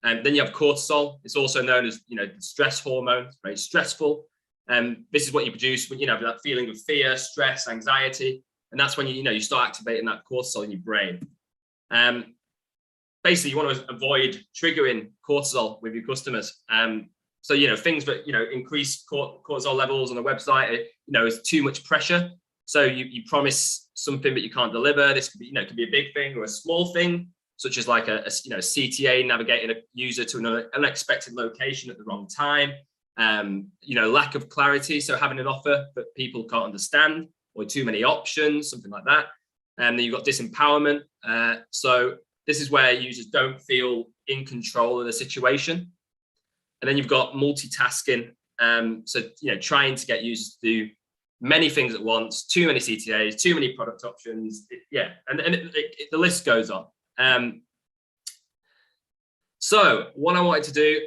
And then you have cortisol. It's also known as the stress hormone. It's very stressful. This is what you produce when have that feeling of fear, stress, anxiety. And that's when you start activating that cortisol in your brain. basically you want to avoid triggering cortisol with your customers. So, things that, increase cortisol levels on a website, is too much pressure. So you promise something that you can't deliver. This could be, could be a big thing or a small thing, such as like a CTA navigating a user to an unexpected location at the wrong time. Lack of clarity. So having an offer that people can't understand, or too many options, something like that. And then you've got disempowerment. So this is where users don't feel in control of the situation. And then you've got multitasking. So, trying to get users to do many things at once, too many CTAs, too many product options. And the list goes on. So what I wanted to do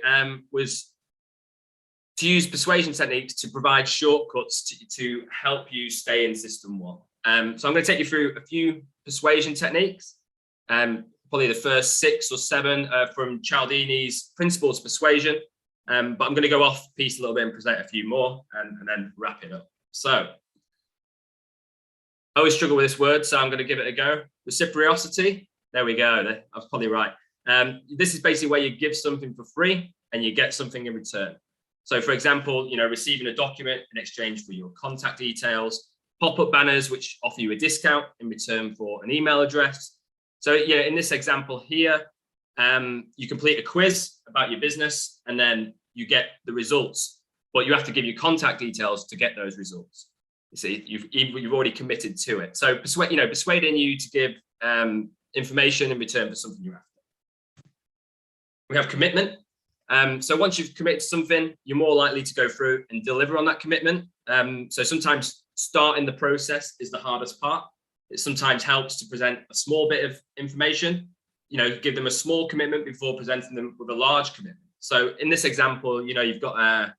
was to use persuasion techniques to provide shortcuts to help you stay in system one. So I'm going to take you through a few persuasion techniques. Probably the first 6 or 7 from Cialdini's Principles of Persuasion. But I'm going to go off piece a little bit and present a few more and then wrap it up. So I always struggle with this word, so I'm going to give it a go. Reciprocity. There we go. I was probably right. This is basically where you give something for free and you get something in return. So for example, receiving a document in exchange for your contact details, pop-up banners, which offer you a discount in return for an email address. So in this example here, you complete a quiz about your business and then you get the results, but you have to give your contact details to get those results. You see, you've already committed to it. So persuading you to give information in return for something you're after. We have commitment. So once you've committed to something, you're more likely to go through and deliver on that commitment. So sometimes starting the process is the hardest part. It sometimes helps to present a small bit of information, give them a small commitment before presenting them with a large commitment. So in this example, you've got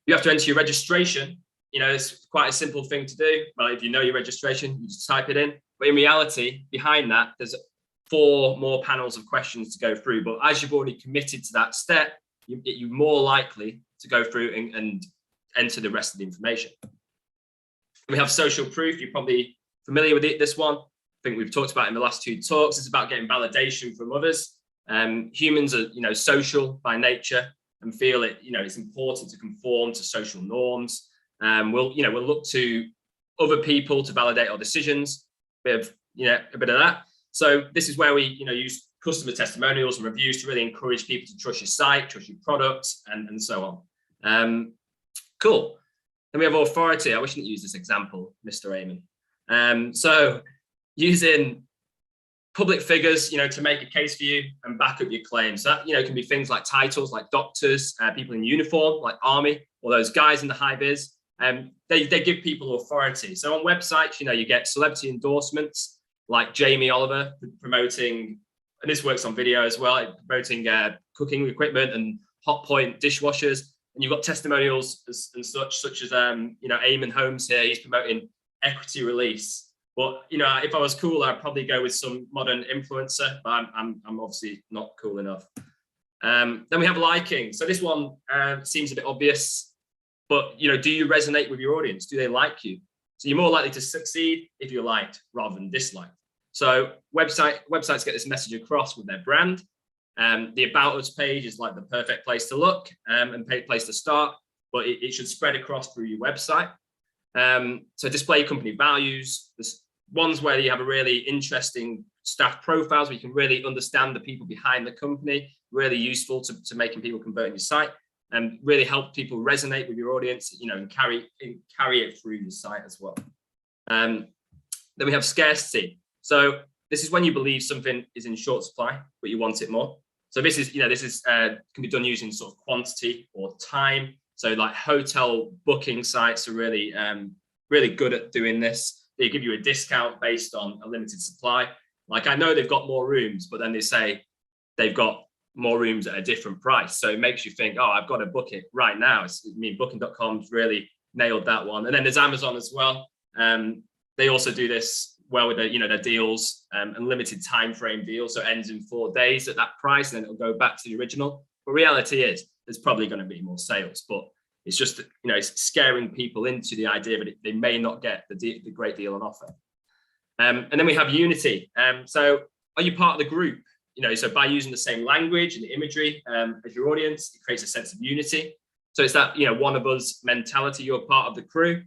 you have to enter your registration. It's quite a simple thing to do. Well, if you know your registration, you just type it in. But in reality, behind that, there's 4 more panels of questions to go through. But as you've already committed to that step, you're more likely to go through and enter the rest of the information. We have social proof. You're probably familiar with this one. I think we've talked about it in the last 2 talks. It's about getting validation from others. Humans are, social by nature and feel it, it's important to conform to social norms. We'll look to other people to validate our decisions. A bit of that. So this is where we, use customer testimonials and reviews to really encourage people to trust your site, trust your products, and so on. Cool. Then we have authority. I wish I didn't use this example, Mr. Amon. So using public figures, to make a case for you and back up your claims. So that, can be things like titles, like doctors, people in uniform, like army, or those guys in the high vis. They give people authority. So on websites, you get celebrity endorsements, like Jamie Oliver promoting, and this works on video as well, promoting cooking equipment and Hot Point dishwashers. And you've got testimonials and such as Eamon Holmes here. He's promoting equity release. But if I was cool, I'd probably go with some modern influencer. But I'm obviously not cool enough. Then we have liking. So this one seems a bit obvious, but do you resonate with your audience? Do they like you? So you're more likely to succeed if you're liked rather than disliked. So websites get this message across with their brand. The About Us page is like the perfect place to look and place to start, but it should spread across through your website. So display company values. There's ones where you have a really interesting staff profiles where you can really understand the people behind the company, really useful to making people convert on your site and really help people resonate with your audience, and carry it through your site as well. Then we have scarcity. So this is when you believe something is in short supply, but you want it more. So this is can be done using sort of quantity or time. So like hotel booking sites are really good at doing this. They give you a discount based on a limited supply. Like I know they've got more rooms, but then they say they've got more rooms at a different price. So it makes you think, oh, I've got to book it right now. Booking.com's really nailed that one. And then there's Amazon as well. They also do this well with their deals, unlimited time frame deals. So it ends in 4 days at that price, and then it'll go back to the original. But reality is there's probably going to be more sales, but it's just, it's scaring people into the idea that they may not get the great deal on offer. And then we have unity. So are you part of the group? So by using the same language and the imagery as your audience, it creates a sense of unity. So it's that, one of us mentality, you're part of the crew.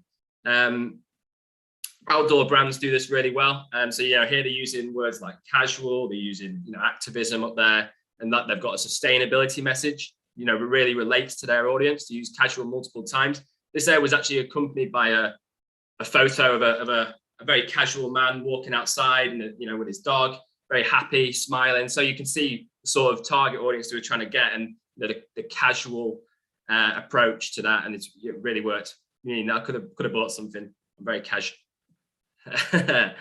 Outdoor brands do this really well. So, here they're using words like casual, they're using, activism up there, and that they've got a sustainability message, that really relates to their audience, to use casual multiple times. This there was actually accompanied by a photo of a very casual man walking outside and, with his dog, very happy, smiling. So you can see the sort of target audience they were trying to get, and the casual approach to that, and it really worked. I could have bought something. I'm very casual. Then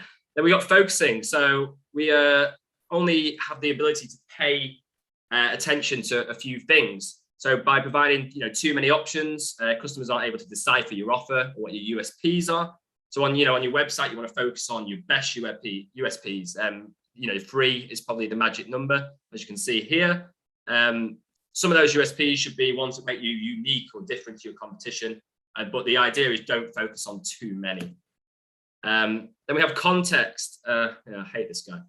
we got focusing. So we only have the ability to pay attention to a few things. So by providing too many options, customers aren't able to decipher your offer or what your USPs are. So on your website, you want to focus on your best USPs. Free is probably the magic number, as you can see here. Some of those USPs should be ones that make you unique or different to your competition. But the idea is don't focus on too many. Then we have context. I hate this guy.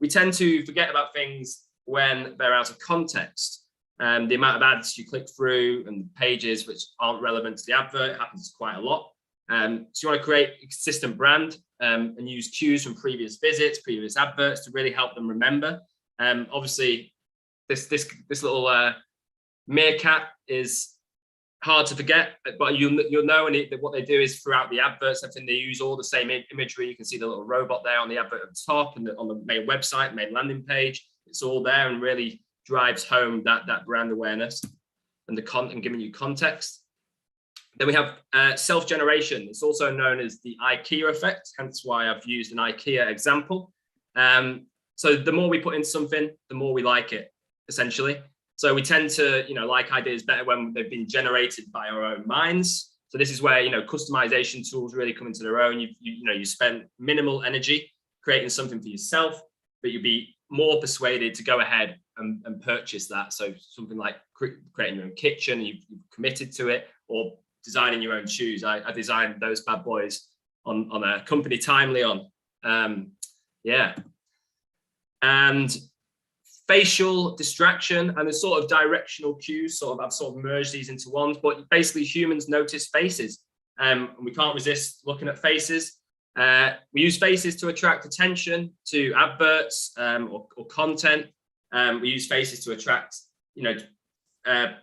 We tend to forget about things when they're out of context. The amount of ads you click through and pages which aren't relevant to the advert happens quite a lot. So you want to create a consistent brand and use cues from previous visits, previous adverts to really help them remember. Obviously, this little meerkat is hard to forget, but you'll know, and what they do is throughout the adverts, everything, they use all the same imagery. You can see the little robot there on the advert at the top, and on the main website, main landing page. It's all there and really drives home that brand awareness and and giving you context. Then we have self-generation. It's also known as the IKEA effect, hence why I've used an IKEA example. So the more we put in something, the more we like it, essentially. So we tend to, like ideas better when they've been generated by our own minds. So this is where, customization tools really come into their own. You spend minimal energy creating something for yourself, but you'll be more persuaded to go ahead and purchase that. So something like creating your own kitchen, you've committed to it, or designing your own shoes. I designed those bad boys on a company time, Leon. And facial distraction and the sort of directional cues, I've sort of merged these into one, but basically humans notice faces. And we can't resist looking at faces. We use faces to attract attention to adverts or content. We use faces to attract,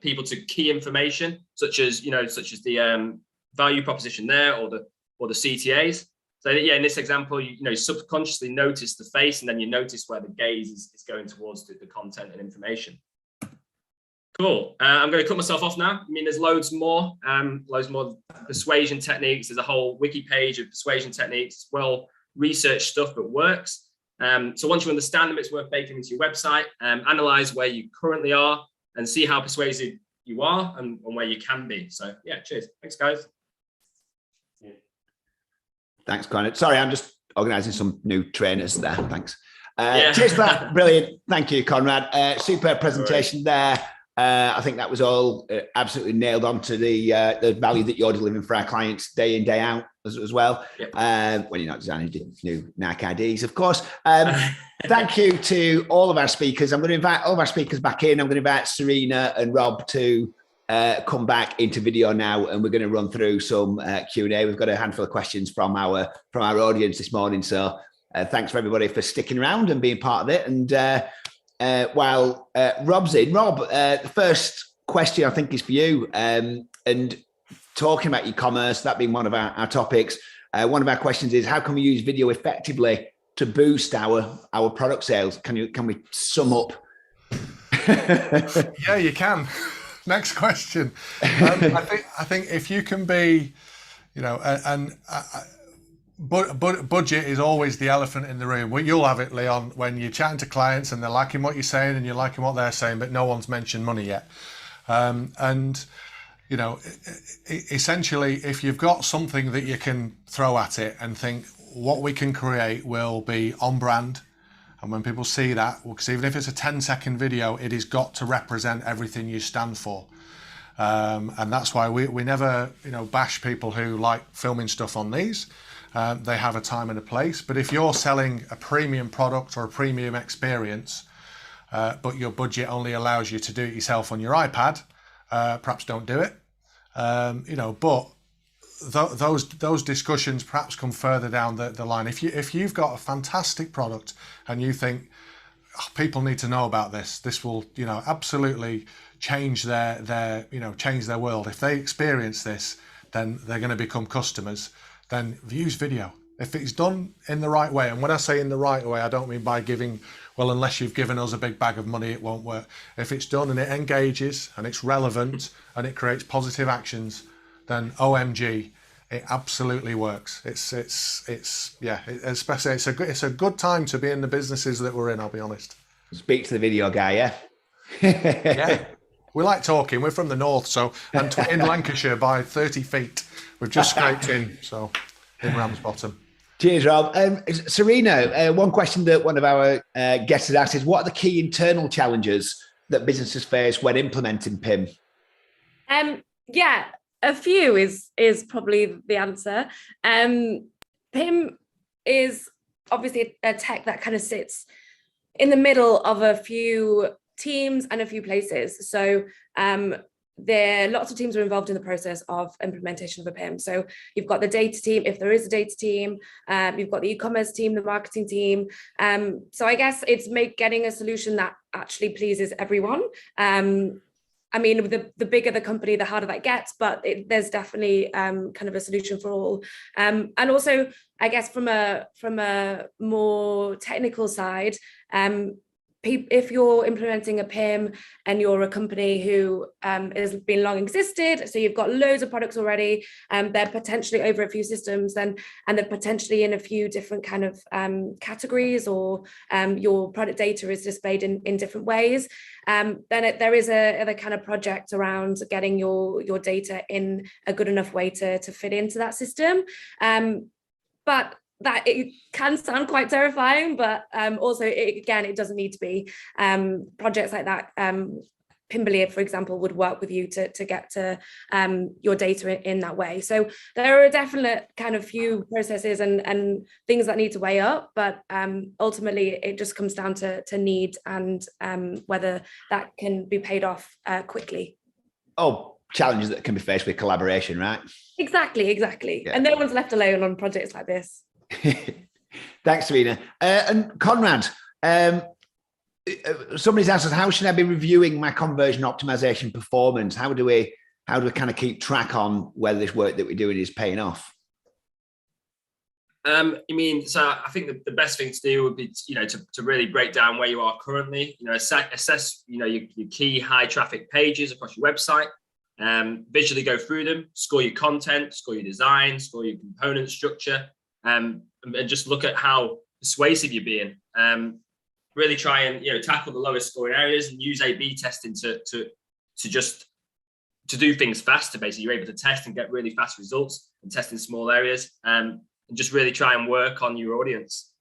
people to key information, such as the value proposition there, or the CTAs. So in this example, you subconsciously notice the face, and then you notice where the gaze is going towards the content and information. Cool. I'm going to cut myself off now. There's loads more persuasion techniques. There's a whole wiki page of persuasion techniques, well-researched stuff that works. So once you understand them, it's worth baking into your website. Analyze where you currently are and see how persuasive you are and where you can be. So cheers. Thanks, guys. Thanks, Conrad. Sorry, I'm just organising some new trainers there. Thanks. Cheers for that. Brilliant. Thank you, Conrad. Super presentation there. I think that was all absolutely nailed on to the value that you're delivering for our clients day in, day out as well. Yep. When you're not designing new Nike IDs, of course. Thank you to all of our speakers. I'm going to invite all of our speakers back in. I'm going to invite Serena and Rob to come back into video now, and we're going to run through some Q&A. We've got a handful of questions from our audience this morning. So thanks for everybody for sticking around and being part of it. And while Rob's in, Rob, the first question I think is for you. And talking about e-commerce, that being one of our topics, one of our questions is, how can we use video effectively to boost our product sales? Can we sum up? Yeah, you can. Next question. I think if you can be, budget is always the elephant in the room. Well, you'll have it, Leon, when you're chatting to clients and they're liking what you're saying and you're liking what they're saying, but no one's mentioned money yet. Essentially, if you've got something that you can throw at it and think what we can create will be on brand, and when people see that, because even if it's a 10-second video, it has got to represent everything you stand for. And that's why we never, bash people who like filming stuff on these. They have a time and a place. But if you're selling a premium product or a premium experience, but your budget only allows you to do it yourself on your iPad, perhaps don't do it. But those discussions perhaps come further down the line. If you've got a fantastic product and you think, oh, people need to know about this will absolutely change their change their world. If they experience this, then they're going to become customers. Then use video. If it's done in the right way, and when I say in the right way, I don't mean by giving, well, unless you've given us a big bag of money, it won't work. If it's done and it engages and it's relevant and it creates positive actions, then OMG, it absolutely works. Especially it's a good time to be in the businesses that we're in. I'll be honest. Speak to the video guy, yeah. Yeah, we like talking. We're from the north, and in Lancashire by 30 feet. We've just scraped in, so in Ramsbottom. Cheers, Rob. Serena, one question that one of our guests had asked is, what are the key internal challenges that businesses face when implementing PIM? A few is probably the answer. PIM is obviously a tech that kind of sits in the middle of a few teams and a few places. So lots of teams are involved in the process of implementation of a PIM. So you've got the data team, if there is a data team, you've got the e-commerce team, the marketing team. So I guess it's getting a solution that actually pleases everyone. The bigger the company, the harder that gets, but there's definitely kind of a solution for all. And also, I guess from a more technical side, if you're implementing a PIM and you're a company who has been long existed, so you've got loads of products already, they're potentially over a few systems, and they're potentially in a few different kind of categories, or your product data is displayed in different ways, then there is a kind of project around getting your data in a good enough way to fit into that system. But that it can sound quite terrifying, but also it doesn't need to be. Projects like that, Pimberley, for example, would work with you to get to your data in that way. So there are definite kind of few processes and things that need to weigh up, but ultimately it just comes down to need and whether that can be paid off quickly. Oh, challenges that can be faced with collaboration, right? Exactly. Yeah. And no one's left alone on projects like this. Thanks, Serena. And Conrad, somebody's asked us, how should I be reviewing my conversion optimization performance? How do we kind of keep track on whether this work that we're doing is paying off? So I think the best thing to do would be, to really break down where you are currently, assess, your key high traffic pages across your website, visually go through them, score your content, score your design, score your component structure, and just look at how persuasive you're being. Really try and tackle the lowest scoring areas and use A/B testing to do things faster. Basically, you're able to test and get really fast results and test in small areas, and just really try and work on your audience.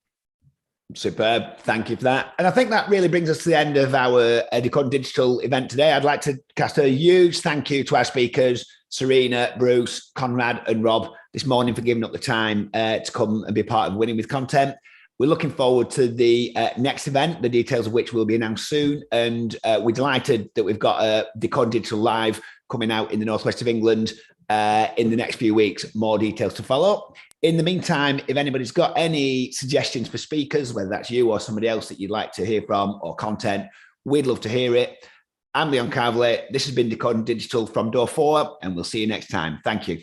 Superb. Thank you for that. And I think that really brings us to the end of our Decoding Digital event today. I'd like to cast a huge thank you to our speakers, Serena, Bruce, Conrad, and Rob, this morning for giving up the time to come and be a part of Winning with Content. We're looking forward to the next event, the details of which will be announced soon. And we're delighted that we've got a Decoding Digital Live coming out in the northwest of England in the next few weeks. More details to follow. In the meantime, if anybody's got any suggestions for speakers, whether that's you or somebody else that you'd like to hear from or content, we'd love to hear it. I'm Leon Carvley. This has been Decoding Digital from Door4, and we'll see you next time. Thank you.